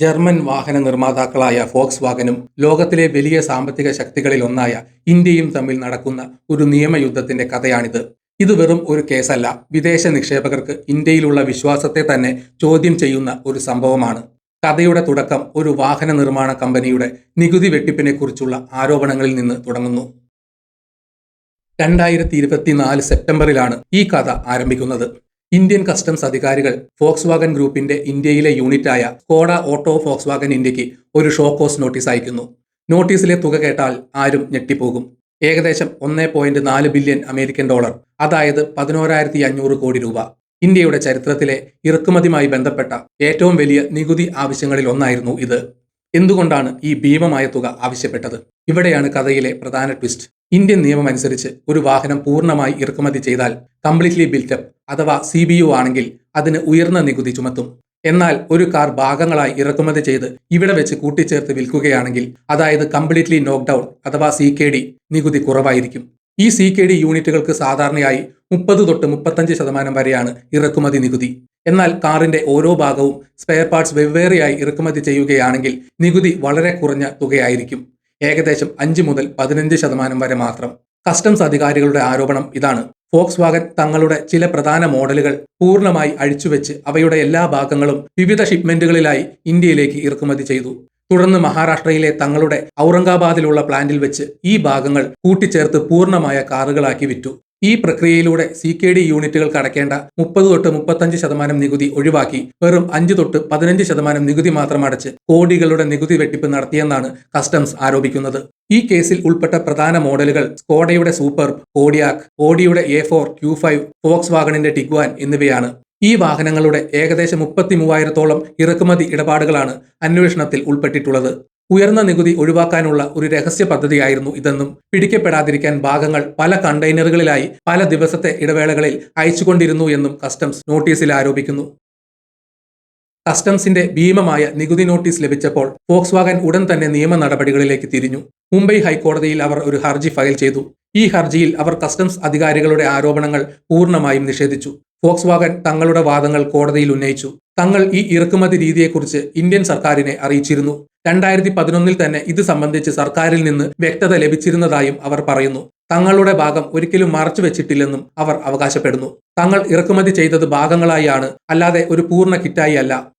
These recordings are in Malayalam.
ജർമ്മൻ വാഹന നിർമ്മാതാക്കളായ ഫോക്സ് വാഗനും ലോകത്തിലെ വലിയ സാമ്പത്തിക ശക്തികളിലൊന്നായ ഇന്ത്യയും തമ്മിൽ നടക്കുന്ന ഒരു നിയമയുദ്ധത്തിന്റെ കഥയാണിത്. ഇത് വെറും ഒരു കേസല്ല, വിദേശ നിക്ഷേപകർക്ക് ഇന്ത്യയിലുള്ള വിശ്വാസത്തെ തന്നെ ചോദ്യം ചെയ്യുന്ന ഒരു സംഭവമാണ്. കഥയുടെ തുടക്കം ഒരു വാഹന നിർമ്മാണ കമ്പനിയുടെ നികുതി വെട്ടിപ്പിനെക്കുറിച്ചുള്ള ആരോപണങ്ങളിൽ നിന്ന് തുടങ്ങുന്നു. 2024 സെപ്റ്റംബറിലാണ് ഈ കഥ ആരംഭിക്കുന്നത്. ഇന്ത്യൻ കസ്റ്റംസ് അധികാരികൾ ഫോക്സ് വാഗൻ ഗ്രൂപ്പിന്റെ ഇന്ത്യയിലെ യൂണിറ്റായ സ്കോഡ ഓട്ടോ ഫോക്സ് വാഗൻ ഇന്ത്യക്ക് ഒരു ഷോ കോസ് നോട്ടീസ് അയക്കുന്നു. നോട്ടീസിലെ തുക കേട്ടാൽ ആരും ഞെട്ടിപ്പോകും. ഏകദേശം 1.4 ബില്യൺ അമേരിക്കൻ ഡോളർ, അതായത് 11,500 കോടി രൂപ. ഇന്ത്യയുടെ ചരിത്രത്തിലെ ഇറക്കുമതിയുമായി ബന്ധപ്പെട്ട ഏറ്റവും വലിയ നികുതി ആവശ്യങ്ങളിൽ ഒന്നായിരുന്നു ഇത്. എന്തുകൊണ്ടാണ് ഈ ഭീമമായ തുക ആവശ്യപ്പെട്ടത്? ഇവിടെയാണ് കഥയിലെ പ്രധാന ട്വിസ്റ്റ്. ഇന്ത്യൻ നിയമം അനുസരിച്ച് ഒരു വാഹനം പൂർണ്ണമായി ഇറക്കുമതി ചെയ്താൽ കംപ്ലീറ്റ്ലി ബിൽറ്റപ്പ് അഥവാ CBU ആണെങ്കിൽ അതിന് ഉയർന്ന നികുതി ചുമത്തും. എന്നാൽ ഒരു കാർ ഭാഗങ്ങളായി ഇറക്കുമതി ചെയ്ത് ഇവിടെ വെച്ച് കൂട്ടിച്ചേർത്ത് വിൽക്കുകയാണെങ്കിൽ, അതായത് കംപ്ലീറ്റ്ലി നോക്ക് ഡൗൺ അഥവാ CKD, നികുതി കുറവായിരിക്കും. ഈ CKD യൂണിറ്റുകൾക്ക് സാധാരണയായി 30 തൊട്ട് 35% വരെയാണ് ഇറക്കുമതി നികുതി. എന്നാൽ കാറിന്റെ ഓരോ ഭാഗവും സ്പെയർ പാർട്സ് വെവ്വേറെയായി ഇറക്കുമതി ചെയ്യുകയാണെങ്കിൽ നികുതി വളരെ കുറഞ്ഞ തുകയായിരിക്കും. ഏകദേശം 5 മുതൽ 15% വരെ മാത്രം. കസ്റ്റംസ് അധികാരികളുടെ ആരോപണം ഇതാണ്. ഫോക്സ് വാഗൻ തങ്ങളുടെ ചില പ്രധാന മോഡലുകൾ പൂർണ്ണമായി അഴിച്ചുവെച്ച് അവയുടെ എല്ലാ ഭാഗങ്ങളും വിവിധ ഷിപ്മെന്റുകളിലായി ഇന്ത്യയിലേക്ക് ഇറക്കുമതി ചെയ്തു. തുടർന്ന് മഹാരാഷ്ട്രയിലെ തങ്ങളുടെ ഔറംഗാബാദിലുള്ള പ്ലാന്റിൽ വെച്ച് ഈ ഭാഗങ്ങൾ കൂട്ടിച്ചേർത്ത് പൂർണ്ണമായ കാറുകളാക്കി വിറ്റു. ഈ പ്രക്രിയയിലൂടെ CKD യൂണിറ്റുകൾക്ക് അടയ്ക്കേണ്ട 30 തൊട്ട് 35% നികുതി ഒഴിവാക്കി വെറും 5 തൊട്ട് 15% നികുതി മാത്രം അടച്ച് കോടികളുടെ നികുതി വെട്ടിപ്പ് നടത്തിയെന്നാണ് കസ്റ്റംസ് ആരോപിക്കുന്നത്. ഈ കേസിൽ ഉൾപ്പെട്ട പ്രധാന മോഡലുകൾ സ്കോഡയുടെ സൂപ്പർബ്, കോഡിയാക്, ഓഡിയുടെ A4, Q5, ഫോക്സ് വാഗണിന്റെ ടിഗ്വാൻ എന്നിവയാണ്. ഈ വാഹനങ്ങളുടെ ഏകദേശം 33,000-ഓളം ഇറക്കുമതി ഇടപാടുകളാണ് അന്വേഷണത്തിൽ ഉൾപ്പെട്ടിട്ടുള്ളത്. ഉയർന്ന നികുതി ഒഴിവാക്കാനുള്ള ഒരു രഹസ്യ പദ്ധതിയായിരുന്നു ഇതെന്നും പിടിക്കപ്പെടാതിരിക്കാൻ ഭാഗങ്ങൾ പല കണ്ടെയ്നറുകളിലായി പല ദിവസത്തെ ഇടവേളകളിൽ അയച്ചുകൊണ്ടിരുന്നു എന്നും കസ്റ്റംസ് നോട്ടീസിൽ ആരോപിക്കുന്നു. കസ്റ്റംസിന്റെ ഭീമമായ നികുതി നോട്ടീസ് ലഭിച്ചപ്പോൾ ഫോക്സ് വാഗൻ ഉടൻ തന്നെ നിയമ നടപടികളിലേക്ക് തിരിഞ്ഞു. മുംബൈ ഹൈക്കോടതിയിൽ അവർ ഒരു ഹർജി ഫയൽ ചെയ്തു. ഈ ഹർജിയിൽ അവർ കസ്റ്റംസ് അധികാരികളുടെ ആരോപണങ്ങൾ പൂർണ്ണമായും നിഷേധിച്ചു. ഫോക്സ് വാഗൻ തങ്ങളുടെ വാദങ്ങൾ കോടതിയിൽ ഉന്നയിച്ചു. തങ്ങൾ ഈ ഇറക്കുമതി രീതിയെക്കുറിച്ച് ഇന്ത്യൻ സർക്കാരിനെ അറിയിച്ചിരുന്നു. 2011 തന്നെ ഇത് സംബന്ധിച്ച് സർക്കാരിൽ നിന്ന് വ്യക്തത ലഭിച്ചിരുന്നതായും അവർ പറയുന്നു. തങ്ങളുടെ ഭാഗം ഒരിക്കലും മറച്ചു വെച്ചിട്ടില്ലെന്നും അവർ അവകാശപ്പെടുന്നു. തങ്ങൾ ഇറക്കുമതി ചെയ്തത് ഭാഗങ്ങളായാണ്, അല്ലാതെ ഒരു പൂർണ്ണ കിറ്റായി അല്ല.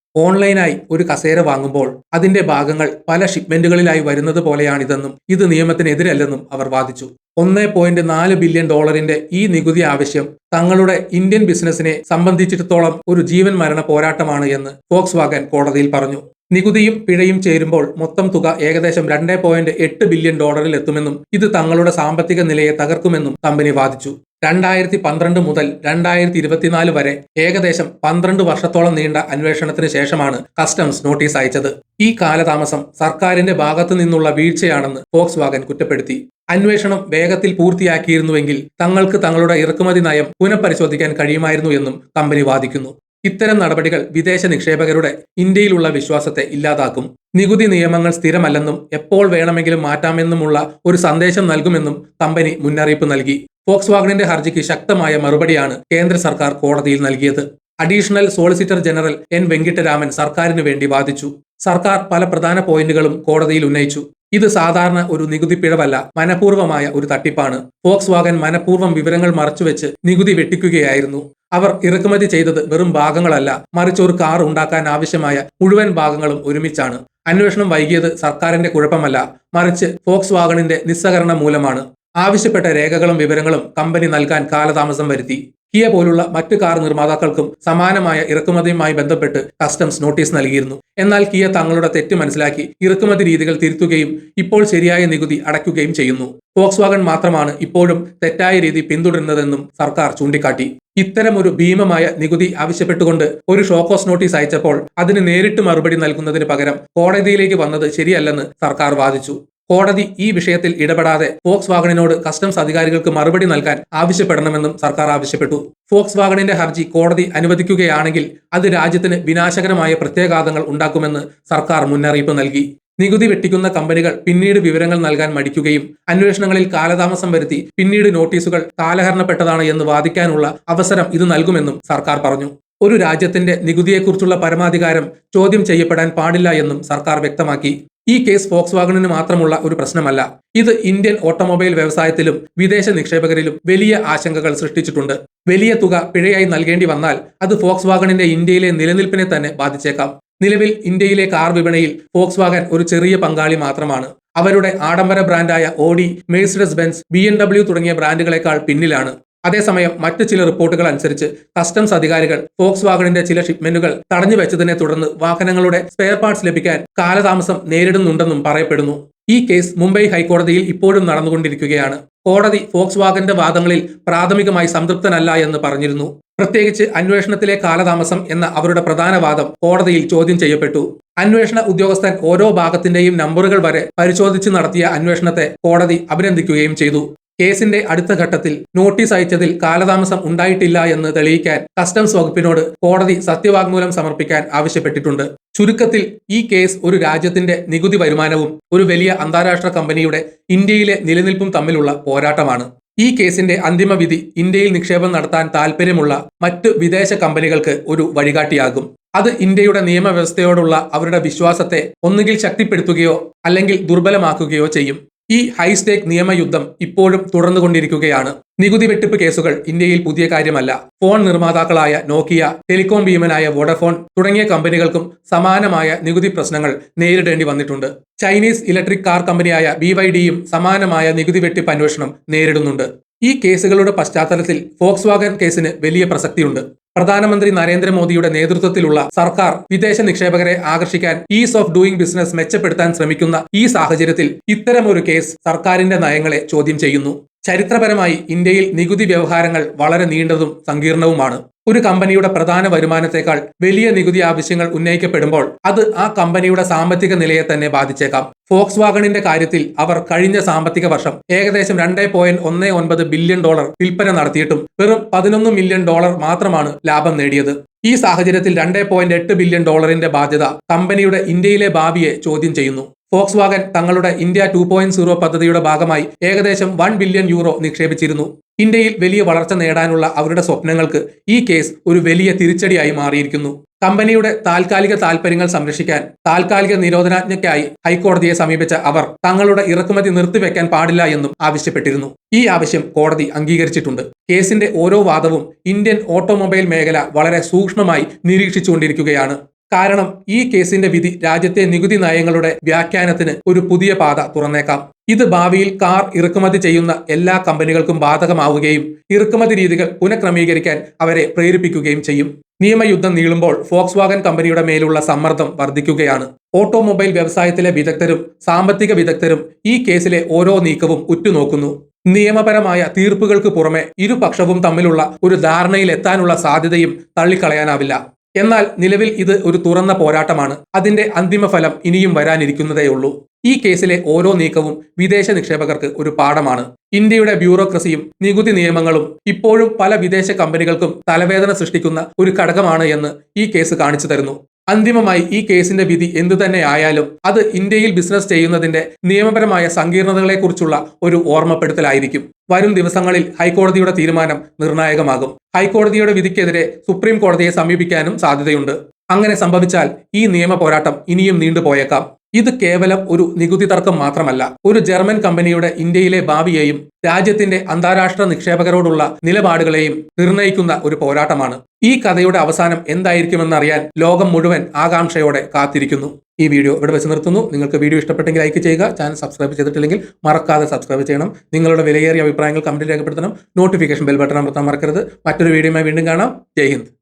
ഓൺലൈനായി ഒരു കസേര വാങ്ങുമ്പോൾ അതിന്റെ ഭാഗങ്ങൾ പല ഷിപ്മെന്റുകളിലായി വരുന്നത് പോലെയാണിതെന്നും ഇത് നിയമത്തിനെതിരല്ലെന്നും അവർ വാദിച്ചു. 1.4 ബില്യൺ ഡോളറിന്റെ ഈ നികുതി ആവശ്യം തങ്ങളുടെ ഇന്ത്യൻ ബിസിനസിനെ സംബന്ധിച്ചിടത്തോളം ഒരു ജീവൻ മരണ പോരാട്ടമാണ് എന്ന് ഫോക്സ് വാഗൻ കോടതിയിൽ പറഞ്ഞു. നികുതിയും പിഴയും ചേരുമ്പോൾ മൊത്തം തുക ഏകദേശം 2.8 ബില്യൺ ഡോളറിൽ എത്തുമെന്നും ഇത് തങ്ങളുടെ സാമ്പത്തിക നിലയെ തകർക്കുമെന്നും കമ്പനി വാദിച്ചു. 2012 മുതൽ 2024 വരെ ഏകദേശം 12 വർഷത്തോളം നീണ്ട അന്വേഷണത്തിന് ശേഷമാണ് കസ്റ്റംസ് നോട്ടീസ് അയച്ചത്. ഈ കാലതാമസം സർക്കാരിന്റെ ഭാഗത്തു നിന്നുള്ള വീഴ്ചയാണെന്ന് ഫോക്സ് വാഗൻ കുറ്റപ്പെടുത്തി. അന്വേഷണം വേഗത്തിൽ പൂർത്തിയാക്കിയിരുന്നുവെങ്കിൽ തങ്ങൾക്ക് തങ്ങളുടെ ഇറക്കുമതി നയം പുനഃപരിശോധിക്കാൻ കഴിയുമായിരുന്നു എന്നും കമ്പനി വാദിക്കുന്നു. ഇത്തരം നടപടികൾ വിദേശ നിക്ഷേപകരുടെ ഇന്ത്യയിലുള്ള വിശ്വാസത്തെ ഇല്ലാതാക്കും. നികുതി നിയമങ്ങൾ സ്ഥിരമല്ലെന്നും എപ്പോൾ വേണമെങ്കിലും മാറ്റാമെന്നുമുള്ള ഒരു സന്ദേശം നൽകുമെന്നും കമ്പനി മുന്നറിയിപ്പ് നൽകി. ഫോക്സ് വാഗണിന്റെ ഹർജിക്ക് ശക്തമായ മറുപടിയാണ് കേന്ദ്ര സർക്കാർ കോടതിയിൽ നൽകിയത്. Additional solicitor general N. Venkataraman സർക്കാരിന് വേണ്ടി വാദിച്ചു. സർക്കാർ പല പ്രധാന പോയിന്റുകളും കോടതിയിൽ ഉന്നയിച്ചു. ഇത് സാധാരണ ഒരു നികുതി പിഴവല്ല, മനഃപൂർവ്വമായ ഒരു തട്ടിപ്പാണ്. ഫോക്സ് വാഗൻ മനഃപൂർവ്വം വിവരങ്ങൾ മറച്ചുവെച്ച് നികുതി വെട്ടിക്കുകയായിരുന്നു. അവർ ഇറക്കുമതി ചെയ്തത് വെറും ഭാഗങ്ങളല്ല, മറിച്ച് ഒരു കാർ ഉണ്ടാക്കാൻ ആവശ്യമായ മുഴുവൻ ഭാഗങ്ങളും ഒരുമിച്ചാണ്. അന്വേഷണം വൈകിയത് സർക്കാരിന്റെ കുഴപ്പമല്ല, മറിച്ച് ഫോക്സ് വാഗണിന്റെ നിസ്സഹകരണം മൂലമാണ്. ആവശ്യപ്പെട്ട രേഖകളും വിവരങ്ങളും കമ്പനി നൽകാൻ കാലതാമസം വരുത്തി. കിയ പോലുള്ള മറ്റ് കാർ നിർമ്മാതാക്കൾക്കും സമാനമായ ഇറക്കുമതിയുമായി ബന്ധപ്പെട്ട് കസ്റ്റംസ് നോട്ടീസ് നൽകിയിരുന്നു. എന്നാൽ കിയ തങ്ങളുടെ തെറ്റ് മനസ്സിലാക്കി ഇറക്കുമതി രീതികൾ തിരുത്തുകയും ഇപ്പോൾ ശരിയായ നികുതി അടയ്ക്കുകയും ചെയ്യുന്നു. ഫോക്സ് വാഗൻ മാത്രമാണ് ഇപ്പോഴും തെറ്റായ രീതി പിന്തുടരുന്നതെന്നും സർക്കാർ ചൂണ്ടിക്കാട്ടി. ഇത്തരം ഒരു ഭീമമായ നികുതി ആവശ്യപ്പെട്ടുകൊണ്ട് ഒരു ഷോക്കോസ് നോട്ടീസ് അയച്ചപ്പോൾ അതിന് നേരിട്ട് മറുപടി നൽകുന്നതിന് പകരം കോടതിയിലേക്ക് വന്നത് ശരിയല്ലെന്ന് സർക്കാർ വാദിച്ചു. കോടതി ഈ വിഷയത്തിൽ ഇടപെടാതെ ഫോക്സ് വാഗണിനോട് കസ്റ്റംസ് അധികാരികൾക്ക് മറുപടി നൽകാൻ ആവശ്യപ്പെടണമെന്നും സർക്കാർ ആവശ്യപ്പെട്ടു. ഫോക്സ് വാഗണിന്റെ ഹർജി കോടതി അനുവദിക്കുകയാണെങ്കിൽ അത് രാജ്യത്തിന് വിനാശകരമായ പ്രത്യാഘാതങ്ങൾ ഉണ്ടാക്കുമെന്ന് സർക്കാർ മുന്നറിയിപ്പ് നൽകി. നികുതി വെട്ടിക്കുന്ന കമ്പനികൾ പിന്നീട് വിവരങ്ങൾ നൽകാൻ മടിക്കുകയും അന്വേഷണങ്ങളിൽ കാലതാമസം വരുത്തി പിന്നീട് നോട്ടീസുകൾ കാലഹരണപ്പെട്ടതാണ് എന്ന് വാദിക്കാനുള്ള അവസരം ഇത് നൽകുമെന്നും സർക്കാർ പറഞ്ഞു. ഒരു രാജ്യത്തിന്റെ നികുതിയെക്കുറിച്ചുള്ള പരമാധികാരം ചോദ്യം ചെയ്യപ്പെടാൻ പാടില്ല എന്നും സർക്കാർ വ്യക്തമാക്കി. ഈ കേസ് ഫോക്സ് വാഗണിന് മാത്രമുള്ള ഒരു പ്രശ്നമല്ല. ഇത് ഇന്ത്യൻ ഓട്ടോമൊബൈൽ വ്യവസായത്തിലും വിദേശ നിക്ഷേപകരിലും വലിയ ആശങ്കകൾ സൃഷ്ടിച്ചിട്ടുണ്ട്. വലിയ തുക പിഴയായി നൽകേണ്ടി വന്നാൽ അത് ഫോക്സ് വാഗണിന്റെ ഇന്ത്യയിലെ നിലനിൽപ്പിനെ തന്നെ ബാധിച്ചേക്കാം. നിലവിൽ ഇന്ത്യയിലെ കാർ വിപണിയിൽ ഫോക്സ് വാഗൺ ഒരു ചെറിയ പങ്കാളി മാത്രമാണ്. അവരുടെ ആഡംബര ബ്രാൻഡായ ഓഡി, മെഴ്സിഡസ് ബെൻസ്, BMW തുടങ്ങിയ ബ്രാൻഡുകളെക്കാൾ പിന്നിലാണ്. അതേസമയം മറ്റ് ചില റിപ്പോർട്ടുകൾ അനുസരിച്ച് കസ്റ്റംസ് അധികാരികൾ ഫോക്സ് വാഗണിന്റെ ചില ഷിപ്മെന്റുകൾ തടഞ്ഞു വെച്ചതിനെ തുടർന്ന് വാഹനങ്ങളുടെ സ്പെയർ പാർട്സ് ലഭിക്കാൻ കാലതാമസം നേരിടുന്നുണ്ടെന്നും പറയപ്പെടുന്നു. ഈ കേസ് മുംബൈ ഹൈക്കോടതിയിൽ ഇപ്പോഴും നടന്നുകൊണ്ടിരിക്കുകയാണ്. കോടതി ഫോക്സ് വാഗന്റെ വാദങ്ങളിൽ പ്രാഥമികമായി സംതൃപ്തനല്ല എന്ന് പറഞ്ഞിരുന്നു. പ്രത്യേകിച്ച് അന്വേഷണത്തിലെ കാലതാമസം എന്ന അവരുടെ പ്രധാന വാദം കോടതിയിൽ ചോദ്യം ചെയ്യപ്പെട്ടു. അന്വേഷണ ഉദ്യോഗസ്ഥൻ ഓരോ ഭാഗത്തിന്റെയും നമ്പറുകൾ വരെ പരിശോധിച്ച് നടത്തിയ അന്വേഷണത്തെ കോടതി അഭിനന്ദിക്കുകയും ചെയ്തു. കേസിന്റെ അടുത്ത ഘട്ടത്തിൽ നോട്ടീസ് അയച്ചതിൽ കാലതാമസം ഉണ്ടായിട്ടില്ല എന്ന് തെളിയിക്കാൻ കസ്റ്റംസ് വകുപ്പിനോട് കോടതി സത്യവാങ്മൂലം സമർപ്പിക്കാൻ ആവശ്യപ്പെട്ടിട്ടുണ്ട്. ചുരുക്കത്തിൽ ഈ കേസ് ഒരു രാജ്യത്തിന്റെ നികുതി വരുമാനവും ഒരു വലിയ അന്താരാഷ്ട്ര കമ്പനിയുടെ ഇന്ത്യയിലെ നിലനിൽപ്പും തമ്മിലുള്ള പോരാട്ടമാണ്. ഈ കേസിന്റെ അന്തിമ വിധി ഇന്ത്യയിൽ നിക്ഷേപം നടത്താൻ താൽപ്പര്യമുള്ള മറ്റ് വിദേശ കമ്പനികൾക്ക് ഒരു വഴികാട്ടിയാകും. അത് ഇന്ത്യയുടെ നിയമവ്യവസ്ഥയോടുള്ള അവരുടെ വിശ്വാസത്തെ ഒന്നുകിൽ ശക്തിപ്പെടുത്തുകയോ അല്ലെങ്കിൽ ദുർബലമാക്കുകയോ ചെയ്യും. ഈ ഹൈസ്റ്റേക്ക് നിയമയുദ്ധം ഇപ്പോഴും തുടർന്നുകൊണ്ടിരിക്കുകയാണ്. നികുതി വെട്ടിപ്പ് കേസുകൾ ഇന്ത്യയിൽ പുതിയ കാര്യമല്ല. ഫോൺ നിർമ്മാതാക്കളായ നോക്കിയ, ടെലികോം ഭീമനായ വോഡഫോൺ തുടങ്ങിയ കമ്പനികൾക്കും സമാനമായ നികുതി പ്രശ്നങ്ങൾ നേരിടേണ്ടി വന്നിട്ടുണ്ട്. ചൈനീസ് ഇലക്ട്രിക് കാർ കമ്പനിയായ BYDയും സമാനമായ നികുതി വെട്ടിപ്പ് അന്വേഷണം നേരിടുന്നുണ്ട്. ഈ കേസുകളുടെ പശ്ചാത്തലത്തിൽ ഫോക്സ് വാഗൺ കേസിന് വലിയ പ്രസക്തിയുണ്ട്. പ്രധാനമന്ത്രി നരേന്ദ്രമോദിയുടെ നേതൃത്വത്തിലുള്ള സർക്കാർ വിദേശ നിക്ഷേപകരെ ആകർഷിക്കാൻ ഈസ് ഓഫ് ഡൂയിങ് ബിസിനസ് മെച്ചപ്പെടുത്താൻ ശ്രമിക്കുന്ന ഈ സാഹചര്യത്തിൽ ഇത്തരമൊരു കേസ് സർക്കാരിന്റെ നയങ്ങളെ ചോദ്യം ചെയ്യുന്നു. ചരിത്രപരമായി ഇന്ത്യയിൽ നികുതി വ്യവഹാരങ്ങൾ വളരെ നീണ്ടതും സങ്കീർണവുമാണ്. ഒരു കമ്പനിയുടെ പ്രധാന വരുമാനത്തെക്കാൾ വലിയ നികുതി ആവശ്യങ്ങൾ ഉന്നയിക്കപ്പെടുമ്പോൾ അത് ആ കമ്പനിയുടെ സാമ്പത്തിക നിലയെ തന്നെ ബാധിച്ചേക്കാം. ഫോക്സ് വാഗണിന്റെ കാര്യത്തിൽ അവർ കഴിഞ്ഞ സാമ്പത്തിക വർഷം ഏകദേശം $2.19 ബില്യൺ വിൽപ്പന നടത്തിയിട്ടും വെറും $11 മില്യൺ മാത്രമാണ് ലാഭം നേടിയത്. ഈ സാഹചര്യത്തിൽ $2.8 ബില്യൺ ബാധ്യത കമ്പനിയുടെ ഇന്ത്യയിലെ ഭാവിയെ ചോദ്യം ചെയ്യുന്നു. ഫോക്സ് വാഗൺ തങ്ങളുടെ ഇന്ത്യ 2.0 പദ്ധതിയുടെ ഭാഗമായി ഏകദേശം €1 ബില്യൺ നിക്ഷേപിച്ചിരുന്നു. ഇന്ത്യയിൽ വലിയ വളർച്ച നേടാനുള്ള അവരുടെ സ്വപ്നങ്ങൾക്ക് ഈ കേസ് ഒരു വലിയ തിരിച്ചടിയായി മാറിയിരിക്കുന്നു. കമ്പനിയുടെ താൽക്കാലിക താൽപര്യങ്ങൾ സംരക്ഷിക്കാൻ താൽക്കാലിക നിരോധനാജ്ഞയ്ക്കായി ഹൈക്കോടതിയെ സമീപിച്ച അവർ തങ്ങളുടെ ഇറക്കുമതി നിർത്തിവെക്കാൻ പാടില്ല എന്നും ആവശ്യപ്പെട്ടിരുന്നു. ഈ ആവശ്യം കോടതി അംഗീകരിച്ചിട്ടുണ്ട്. കേസിന്റെ ഓരോ വാദവും ഇന്ത്യൻ ഓട്ടോമൊബൈൽ മേഖല വളരെ സൂക്ഷ്മമായി നിരീക്ഷിച്ചുകൊണ്ടിരിക്കുകയാണ്. കാരണം ഈ കേസിന്റെ വിധി രാജ്യത്തെ നികുതി നയങ്ങളുടെ വ്യാഖ്യാനത്തിന് ഒരു പുതിയ പാത തുറന്നേക്കാം. ഇത് ഭാവിയിൽ കാർ ഇറക്കുമതി ചെയ്യുന്ന എല്ലാ കമ്പനികൾക്കും ബാധകമാവുകയും ഇറക്കുമതി രീതികൾ പുനഃക്രമീകരിക്കാൻ അവരെ പ്രേരിപ്പിക്കുകയും ചെയ്യും. നിയമയുദ്ധം നീളുമ്പോൾ ഫോക്സ് വാഗൺ കമ്പനിയുടെ മേലുള്ള സമ്മർദ്ദം വർദ്ധിക്കുകയാണ്. ഓട്ടോമൊബൈൽ വ്യവസായത്തിലെ വിദഗ്ധരും സാമ്പത്തിക വിദഗ്ധരും ഈ കേസിലെ ഓരോ നീക്കവും ഉറ്റുനോക്കുന്നു. നിയമപരമായ തീർപ്പുകൾക്ക് പുറമെ ഇരുപക്ഷവും തമ്മിലുള്ള ഒരു ധാരണയിൽ എത്താനുള്ള സാധ്യതയും തള്ളിക്കളയാനാവില്ല. എന്നാൽ നിലവിൽ ഇത് ഒരു തുറന്ന പോരാട്ടമാണ്. അതിന്റെ അന്തിമ ഫലം ഇനിയും വരാനിരിക്കുന്നതേയുള്ളൂ. ഈ കേസിലെ ഓരോ നീക്കവും വിദേശ നിക്ഷേപകർക്ക് ഒരു പാഠമാണ്. ഇന്ത്യയുടെ ബ്യൂറോക്രസിയും നികുതി നിയമങ്ങളും ഇപ്പോഴും പല വിദേശ കമ്പനികൾക്കും തലവേദന സൃഷ്ടിക്കുന്ന ഒരു ഘടകമാണ് എന്ന് ഈ കേസ് കാണിച്ചു തരുന്നു. അന്തിമമായി ഈ കേസിന്റെ വിധി എന്തുതന്നെ ആയാലും അത് ഇന്ത്യയിൽ ബിസിനസ് ചെയ്യുന്നതിന്റെ നിയമപരമായ സങ്കീർണതകളെക്കുറിച്ചുള്ള ഒരു ഓർമ്മപ്പെടുത്തലായിരിക്കും. വരും ദിവസങ്ങളിൽ ഹൈക്കോടതിയുടെ തീരുമാനം നിർണായകമാകും. ഹൈക്കോടതിയുടെ വിധിക്കെതിരെ സുപ്രീം കോടതിയെ സമീപിക്കാനും സാധ്യതയുണ്ട്. അങ്ങനെ സംഭവിച്ചാൽ ഈ നിയമ പോരാട്ടം ഇനിയും നീണ്ടുപോയേക്കാം. ഇത് കേവലം ഒരു നികുതി തർക്കം മാത്രമല്ല, ഒരു ജർമ്മൻ കമ്പനിയുടെ ഇന്ത്യയിലെ ഭാവിയെയും രാജ്യത്തിന്റെ അന്താരാഷ്ട്ര നിക്ഷേപകരോടുള്ള നിലപാടുകളെയും നിർണ്ണയിക്കുന്ന ഒരു പോരാട്ടമാണ്. ഈ കഥയുടെ അവസാനം എന്തായിരിക്കുമെന്നറിയാൻ ലോകം മുഴുവൻ ആകാംക്ഷയോടെ കാത്തിരിക്കുന്നു. ഈ വീഡിയോ ഇവിടെ വെച്ച് നിർത്തുന്നു. നിങ്ങൾക്ക് വീഡിയോ ഇഷ്ടപ്പെട്ടെങ്കിൽ ലൈക്ക് ചെയ്യുക. ചാനൽ സബ്സ്ക്രൈബ് ചെയ്തിട്ടില്ലെങ്കിൽ മറക്കാതെ സബ്സ്ക്രൈബ് ചെയ്യണം. നിങ്ങളുടെ വിലയേറിയ അഭിപ്രായങ്ങൾ കമന്റിൽ രേഖപ്പെടുത്തണം. നോട്ടിഫിക്കേഷൻ ബെൽ ബട്ടൺ അമർത്താൻ മറക്കരുത്. മറ്റൊരു വീഡിയോയുമായി വീണ്ടും കാണാം. ജയ് ഹിന്ദ്.